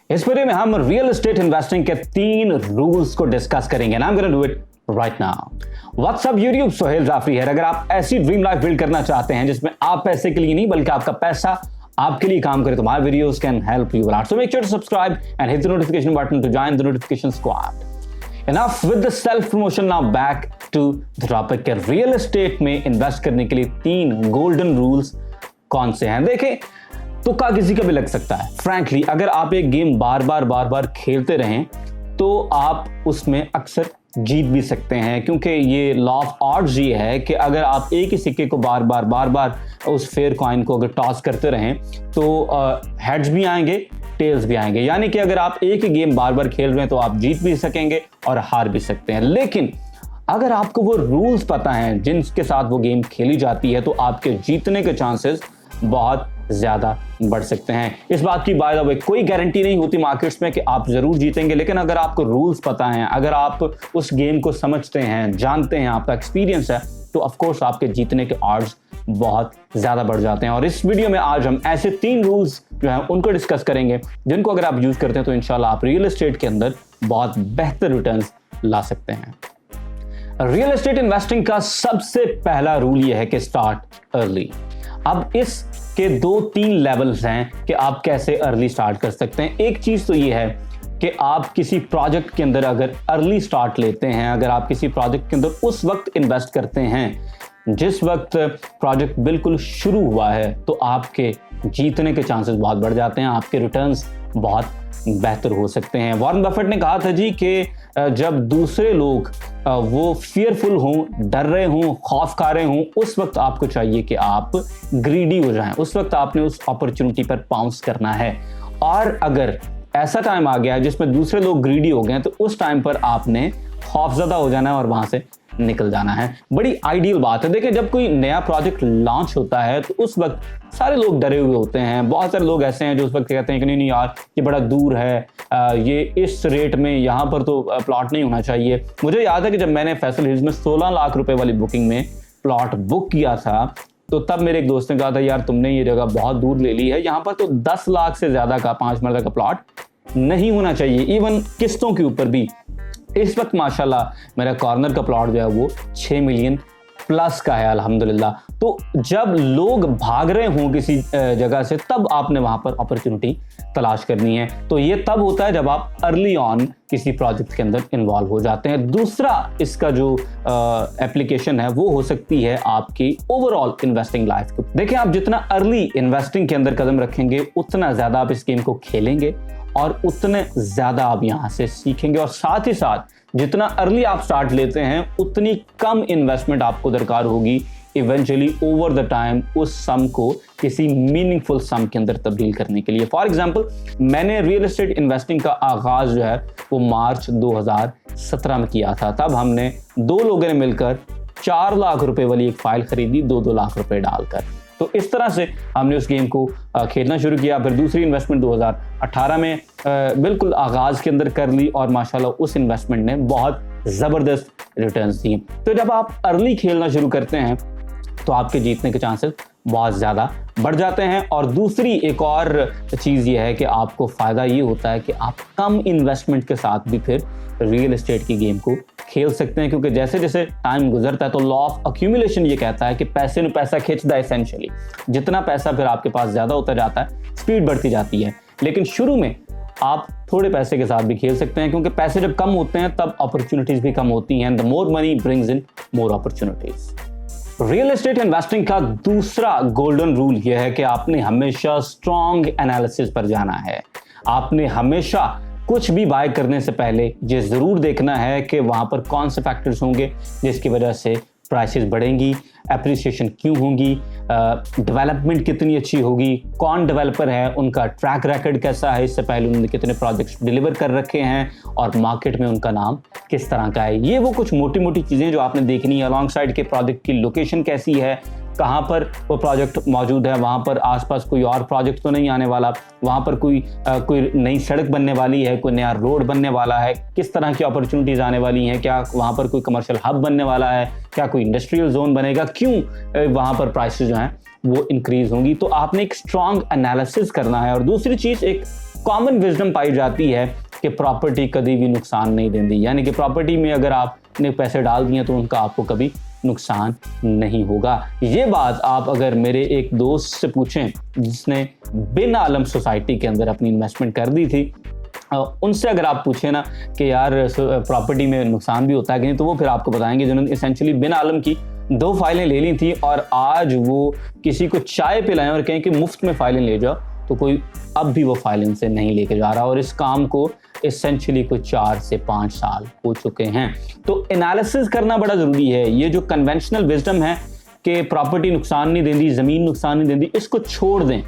इस वीडियो में हम रियल एस्टेट इन्वेस्टिंग के 3 रूल्स को डिस्कस करेंगे। I am gonna do it right now. What's up YouTube, Sohail Jafri है। अगर आप ऐसी ड्रीम लाइफ बिल्ड करना चाहते हैं जिसमें आप पैसे के लिए नहीं बल्कि आपका पैसा आपके लिए काम करे, तो my videos can help you lot. So make sure to subscribe and hit the notification button to join the notification squad. Enough with the self promotion, now back to the topic के real estate में invest करने के लिए 3 golden rules कौन से हैं। देखें, तुक्का किसी का भी लग सकता है। फ्रैंकली, अगर आप एक गेम बार बार खेलते रहें तो आप उसमें अक्सर जीत भी सकते हैं, क्योंकि ये लॉ ऑफ ऑड्स ये है कि अगर आप एक ही सिक्के को बार बार उस फेयर कॉइन को अगर टॉस करते रहें तो हेड्स भी आएंगे, टेल्स भी आएंगे। यानी कि अगर आप एक ही गेम बार बार खेल रहे हैं तो आप जीत भी सकेंगे और हार भी सकते हैं। लेकिन अगर आपको वो रूल्स पता हैं जिनके साथ वो गेम खेली जाती है तो आपके जीतने के चांसेस बहुत ज्यादा बढ़ सकते हैं। इस बात की बाय द वे कोई गारंटी नहीं होती मार्केट्स में कि आप जरूर जीतेंगे, लेकिन अगर आपको रूल्स पता हैं, अगर आप उस गेम को समझते हैं, जानते हैं, आपका एक्सपीरियंस है, तो ऑफ कोर्स आपके जीतने के ऑड्स बहुत ज्यादा बढ़ जाते हैं। और इस वीडियो में आज हम ऐसे 3 रूल्स जो हैं उनको डिस्कस करेंगे जिनको अगर आप यूज करते हैं तो इंशाल्लाह आप रियल एस्टेट के अंदर बहुत बेहतर रिटर्न्स ला सकते हैं। रियल एस्टेट इन्वेस्टिंग का सबसे पहला रूल यह है कि स्टार्ट अर्ली। अब इसके 2-3 लेवल्स हैं कि आप कैसे अर्ली स्टार्ट कर सकते हैं। एक चीज तो ये है कि आप किसी प्रोजेक्ट के अंदर अगर अर्ली स्टार्ट लेते हैं, अगर आप किसी प्रोजेक्ट के अंदर उस वक्त इन्वेस्ट करते हैं जिस वक्त प्रोजेक्ट बिल्कुल शुरू हुआ है, तो आपके जीतने के चांसेस बहुत बढ़ जाते हैं, आपके रिटर्न्स बहुत बेहतर हो सकते हैं। वॉरेन बफेट ने कहा था जी कि जब दूसरे लोग वो फियरफुल हों, डर रहे हों, खौफ खा रहे हों, उस वक्त आपको चाहिए कि आप ग्रीडी हो जाएं। उस वक्त आपने उस अपॉर्चुनिटी पर पाउंस करना है। और अगर ऐसा टाइम आ गया जिसमें दूसरे लोग ग्रीडी हो गए तो उस टाइम पर आपने खौफजदा हो जाना है और वहां से निकल जाना है। बड़ी आइडियल बात है। देखिए, जब कोई नया प्रोजेक्ट लॉन्च होता है तो उस वक्त सारे लोग डरे हुए होते हैं। बहुत सारे लोग ऐसे हैं जो उस वक्त कहते हैं कि नहीं यार, ये बड़ा दूर है, ये इस रेट में यहाँ पर तो प्लॉट नहीं होना चाहिए। मुझे याद है कि जब मैंने फैसल हिल्स में 16 लाख रुपए वाली बुकिंग में प्लॉट बुक किया था तो तब मेरे एक दोस्त ने कहा था, यार तुमने ये जगह बहुत दूर ले ली है, यहाँ पर तो 10 लाख से ज्यादा का 5 मरला का प्लॉट नहीं होना चाहिए, इवन किस्तों के ऊपर भी। इस वक्त माशाल्लाह मेरा कॉर्नर का प्लॉट जो है वो 6 मिलियन प्लस का है, अल्हम्दुलिल्लाह। तो जब लोग भाग रहे हों किसी जगह से, तब आपने वहां पर अपॉर्चुनिटी तलाश करनी है। तो ये तब होता है जब आप अर्ली ऑन किसी प्रोजेक्ट के अंदर इन्वॉल्व हो जाते हैं। दूसरा इसका जो एप्लीकेशन है वो हो सकती है आपकी ओवरऑल इन्वेस्टिंग लाइफ को। देखिए, आप जितना अर्ली इन्वेस्टिंग के अंदर कदम रखेंगे उतना ज्यादा आप इस गेम को खेलेंगे और उतने ज्यादा आप यहां से सीखेंगे। और साथ ही साथ जितना अर्ली आप स्टार्ट लेते हैं उतनी कम इन्वेस्टमेंट आपको दरकार होगी इवेंचुअली ओवर द टाइम उस सम को किसी मीनिंगफुल सम के अंदर तब्दील करने के लिए। फॉर एग्जांपल, मैंने रियल एस्टेट इन्वेस्टिंग का आगाज जो है वो मार्च 2017 में किया था। तब हमने 2 लोगों ने मिलकर 4 लाख रुपए वाली एक फाइल खरीदी, 2-2 लाख रुपए डालकर। तो इस तरह से हमने उस गेम को खेलना शुरू किया। फिर दूसरी इन्वेस्टमेंट 2018 में बिल्कुल आगाज के अंदर कर ली और माशाल्लाह उस इन्वेस्टमेंट ने बहुत ज़बरदस्त रिटर्न्स दिए। तो जब आप अर्ली खेलना शुरू करते हैं तो आपके जीतने के चांसेस बहुत ज़्यादा बढ़ जाते हैं। और दूसरी एक और चीज़ ये है कि आपको फ़ायदा ये होता है कि आप कम इन्वेस्टमेंट के साथ भी फिर रियल एस्टेट की गेम को खेल सकते हैं, क्योंकि जैसे जैसे टाइम गुजरता है तो लॉ ऑफ अक्यूमुलेशन ये कहता है कि पैसे न पैसा खींचता है। एसेंशियली जितना पैसा फिर आपके पास ज़्यादा होता जाता है, स्पीड बढ़ती जाती है। लेकिन शुरू में आप थोड़े पैसे के साथ भी खेल सकते हैं, क्योंकि पैसे जब कम होते हैं तब अपॉर्चुनिटीज़ भी कम होती हैं। The more money brings in more opportunities. Real estate investing का दूसरा गोल्डन रूल यह है कि आपने हमेशा स्ट्रॉन्ग एनालिसिस पर जाना है। आपने हमेशा कुछ भी बाय करने से पहले ये जरूर देखना है कि वहां पर कौन से फैक्टर्स होंगे जिसकी वजह से प्राइसेस बढ़ेंगी, एप्रिसिएशन क्यों होगी, डेवलपमेंट कितनी अच्छी होगी, कौन डेवलपर है, उनका ट्रैक रिकॉर्ड कैसा है, इससे पहले उन्होंने कितने प्रोजेक्ट्स डिलीवर कर रखे हैं और मार्केट में उनका नाम किस तरह का है। ये वो कुछ मोटी मोटी चीज़ें जो आपने देखनी है। अलॉन्ग साइड के प्रोजेक्ट की लोकेशन कैसी है, कहाँ पर वो प्रोजेक्ट मौजूद है, वहाँ पर आसपास कोई और प्रोजेक्ट तो नहीं आने वाला, वहाँ पर कोई नई सड़क बनने वाली है, कोई नया रोड बनने वाला है, किस तरह की अपॉर्चुनिटीज़ आने वाली हैं, क्या वहाँ पर कोई कमर्शियल हब बनने वाला है, क्या कोई इंडस्ट्रियल जोन बनेगा, क्यों वहाँ पर प्राइसेस जो हैं वो इंक्रीज होंगी। तो आपने एक स्ट्रॉन्ग एनालिसिस करना है। और दूसरी चीज़, एक कॉमन विजडम पाई जाती है कि प्रॉपर्टी कभी भी नुकसान नहीं देती, यानी कि प्रॉपर्टी में अगर आपने पैसे डाल दिए तो उनका आपको कभी नुकसान नहीं होगा। ये बात आप अगर मेरे एक दोस्त से पूछें जिसने बिन आलम सोसाइटी के अंदर अपनी इन्वेस्टमेंट कर दी थी, उनसे अगर आप पूछे ना कि यार प्रॉपर्टी में नुकसान भी होता है कि नहीं, तो वो फिर आपको बताएंगे जिन्होंने एसेंशियली बिन आलम की 2 फाइलें ले ली थी और आज वो किसी को चाय पिलाएं और कहें कि मुफ्त में फाइलें ले जाओ, तो कोई अब भी वो फाइलें से नहीं लेके जा रहा, और इस काम को एसेंशियली कोई 4 से 5 साल हो चुके हैं। तो एनालिसिस करना बड़ा ज़रूरी है। ये जो कन्वेंशनल विजडम है कि प्रॉपर्टी नुकसान नहीं देती, ज़मीन नुकसान नहीं देती, इसको छोड़ दें।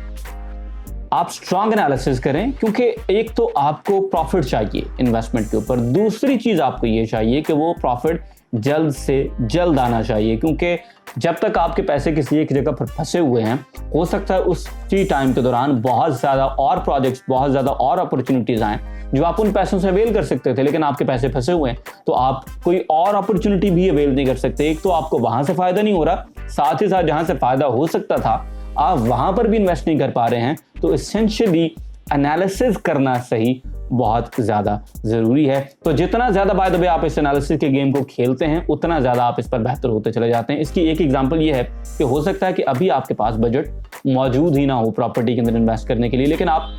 आप स्ट्रॉन्ग एनालिसिस करें, क्योंकि एक तो आपको प्रॉफिट चाहिए इन्वेस्टमेंट के ऊपर, दूसरी चीज़ आपको ये चाहिए कि वो प्रॉफिट जल्द से जल्द आना चाहिए, क्योंकि जब तक आपके पैसे किसी एक जगह पर फंसे हुए हैं, हो सकता है उसी टाइम के दौरान बहुत ज़्यादा और प्रोजेक्ट्स, बहुत ज़्यादा और अपॉर्चुनिटीज़ आएँ जो आप उन पैसों से अवेल कर सकते थे, लेकिन आपके पैसे फंसे हुए हैं तो आप कोई और अपॉर्चुनिटी भी अवेल नहीं कर सकते। एक तो आपको वहाँ से फ़ायदा नहीं हो रहा, साथ ही साथ जहाँ से फ़ायदा हो सकता था आप वहाँ पर भी इन्वेस्ट नहीं कर पा रहे हैं। तो एसेंशियली एनालिसिस करना सही बहुत ज़्यादा ज़रूरी है। तो जितना ज़्यादा बाय द वे आप इस एनालिसिस के गेम को खेलते हैं, उतना ज़्यादा आप इस पर बेहतर होते चले जाते हैं। इसकी एक एग्जांपल ये है कि हो सकता है कि अभी आपके पास बजट मौजूद ही ना हो प्रॉपर्टी के अंदर इन्वेस्ट करने के लिए, लेकिन आप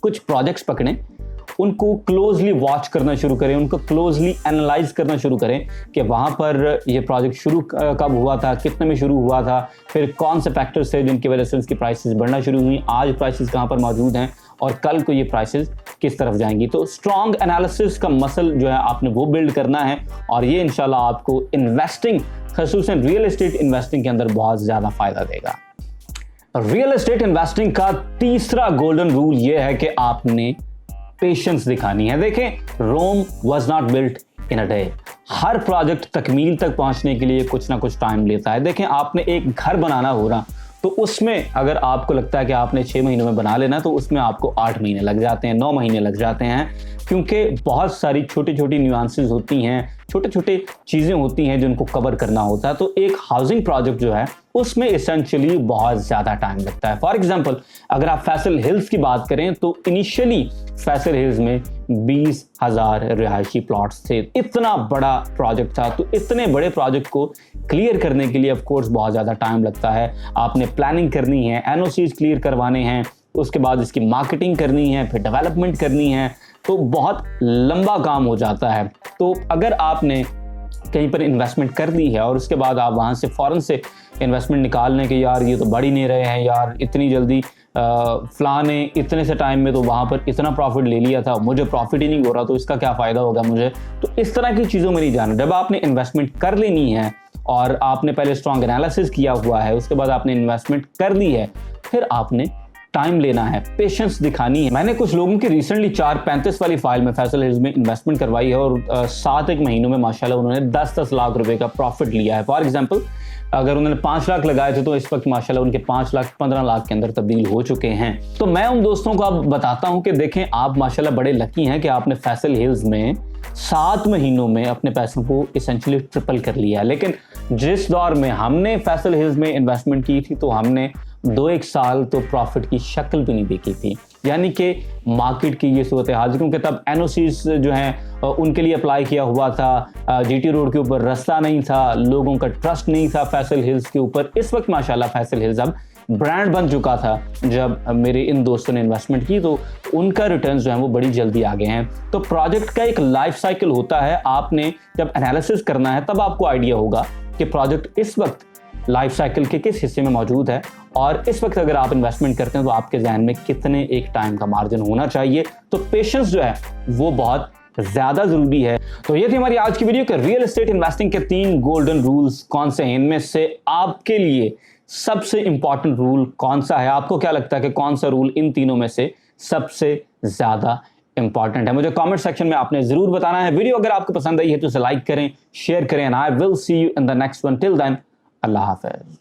कुछ प्रोजेक्ट्स पकड़ें, उनको क्लोजली वॉच करना शुरू करें, उनको क्लोजली एनालाइज करना शुरू करें कि वहाँ पर ये प्रोजेक्ट शुरू कब हुआ था, कितने में शुरू हुआ था, फिर कौन से फैक्टर्स थे जिनकी वजह से उसकी प्राइसेस बढ़ना शुरू हुई, आज प्राइसेस कहाँ पर मौजूद हैं और कल को ये प्राइसेस किस तरफ जाएंगी। तो स्ट्रॉन्ग एनालिसिस का मसल जो है आपने वो बिल्ड करना है, और ये इंशाल्लाह आपको इन्वेस्टिंग, खसूसन रियल एस्टेट इन्वेस्टिंग के अंदर बहुत ज़्यादा फ़ायदा देगा। रियल एस्टेट इन्वेस्टिंग का तीसरा गोल्डन रूल ये है कि आपने पेशेंस दिखानी है। देखें, Rome was not built in a day. हर प्रोजेक्ट तकमील तक पहुंचने के लिए कुछ ना कुछ टाइम लेता है। देखें, आपने एक घर बनाना हो रहा, तो उसमें अगर आपको लगता है कि आपने 6 महीनों में बना लेना, तो उसमें आपको 8 महीने लग जाते हैं, 9 महीने लग जाते हैं, क्योंकि बहुत सारी छोटी छोटी न्यूआंसेस होती हैं, छोटे छोटे चीज़ें होती हैं जिनको कवर करना होता है। तो एक हाउसिंग प्रोजेक्ट जो है उसमें एसेंशियली बहुत ज़्यादा टाइम लगता है। फॉर एग्जांपल, अगर आप फैसल हिल्स की बात करें तो इनिशियली फैसल हिल्स में 20,000 रिहायशी प्लॉट्स थे। इतना बड़ा प्रोजेक्ट था, तो इतने बड़े प्रोजेक्ट को क्लियर करने के लिए ऑफ कोर्स बहुत ज़्यादा टाइम लगता है। आपने प्लानिंग करनी है, एनओसीज क्लियर करवाने हैं, उसके बाद इसकी मार्केटिंग करनी है, फिर डेवलपमेंट करनी है, तो बहुत लंबा काम हो जाता है। तो अगर आपने कहीं पर इन्वेस्टमेंट कर दी है और उसके बाद आप वहाँ से फ़ौरन से इन्वेस्टमेंट निकाल लें कि यार ये तो बढ़ ही नहीं रहे हैं, यार इतनी जल्दी फ़लाँ ने इतने से टाइम में तो वहाँ पर इतना प्रॉफिट ले लिया था, मुझे प्रॉफिट ही नहीं हो रहा, तो इसका क्या फ़ायदा होगा मुझे। तो इस तरह की चीज़ों में नहीं जाना। जब आपने इन्वेस्टमेंट कर लेनी है और आपने पहले स्ट्रॉन्ग एनालिसिस किया हुआ है, उसके बाद आपने इन्वेस्टमेंट कर ली है, फिर आपने टाइम लेना है, पेशेंस दिखानी है। मैंने कुछ लोगों की रिसेंटली 435 वाली फाइल में फैसल हिल्स में इन्वेस्टमेंट करवाई है और 7-1 महीनों में माशाल्लाह उन्होंने 10-10 लाख रुपए का प्रॉफिट लिया है। फॉर एग्जांपल, अगर उन्होंने 5 लाख लगाए थे तो इस वक्त माशाल्लाह उनके 5 लाख 15 लाख के अंदर तब्दील हो चुके हैं। तो मैं उन दोस्तों को अब बताता हूं कि देखें, आप माशाल्लाह बड़े लकी हैं कि आपने फैसल हिल्स में 7 महीनों में अपने पैसों को एसेंशियली ट्रिपल कर लिया। लेकिन जिस दौर में हमने फैसल हिल्स में इन्वेस्टमेंट की थी, तो हमने 2-1 साल तो प्रॉफिट की शक्ल भी नहीं देखी थी, यानी कि मार्केट की ये सूरत हाल, क्योंकि तब एनओसीज जो हैं उनके लिए अप्लाई किया हुआ था, जीटी रोड के ऊपर रास्ता नहीं था, लोगों का ट्रस्ट नहीं था फैसल हिल्स के ऊपर। इस वक्त माशाल्लाह फैसल हिल्स अब ब्रांड बन चुका था। जब मेरे इन दोस्तों ने इन्वेस्टमेंट की तो उनका रिटर्न जो है वो बड़ी जल्दी आ गए हैं। तो प्रोजेक्ट का एक लाइफ साइकिल होता है, आपने जब एनालिसिस करना है तब आपको आइडिया होगा कि प्रोजेक्ट इस वक्त लाइफ साइकिल के किस हिस्से में मौजूद है, और इस वक्त अगर आप इन्वेस्टमेंट करते हैं तो आपके जहन में कितने एक टाइम का मार्जिन होना चाहिए। तो पेशेंस जो है वो बहुत ज्यादा जरूरी है। तो ये थी हमारी आज की वीडियो के रियल एस्टेट इन्वेस्टिंग के 3 गोल्डन रूल्स कौन से हैं, इनमें से आपके लिए सबसे इंपॉर्टेंट रूल कौन सा है। आपको क्या लगता है कि कौन सा रूल इन तीनों में से सबसे ज्यादा इंपॉर्टेंट है? मुझे कमेंट सेक्शन में आपने जरूर बताना है। वीडियो अगर आपको पसंद आई है तो इसे लाइक करें, शेयर करें, and I will see you in the next one. Till then, अल्लाह हाफिज।